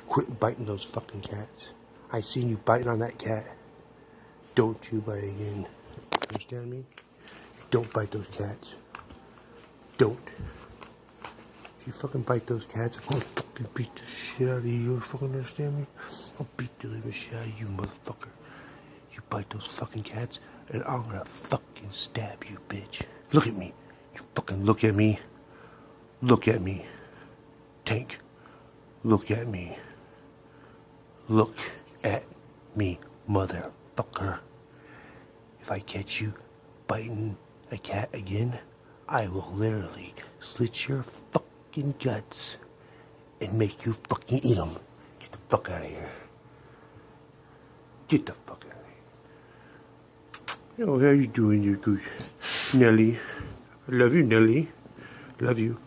Quit biting those fucking cats. I seen you biting on that cat. Don't you bite again. Understand me? Don't bite those cats. Don't. If you fucking bite those cats, I'm gonna fucking beat the shit out of you. You fucking understand me? I'll beat the living shit out of you, motherfucker. You bite those fucking cats, and I'm gonna fucking stab you, bitch. Look at me. You fucking look at me. Look at me. Tank. Look at me. Look at me, motherfucker. If I catch you biting a cat again, I will literally slit your fucking guts and make you fucking eat them. Get the fuck out of here. Get the fuck out of here. Oh, how you doing, you good Nelly? I love you, Nelly. Love you.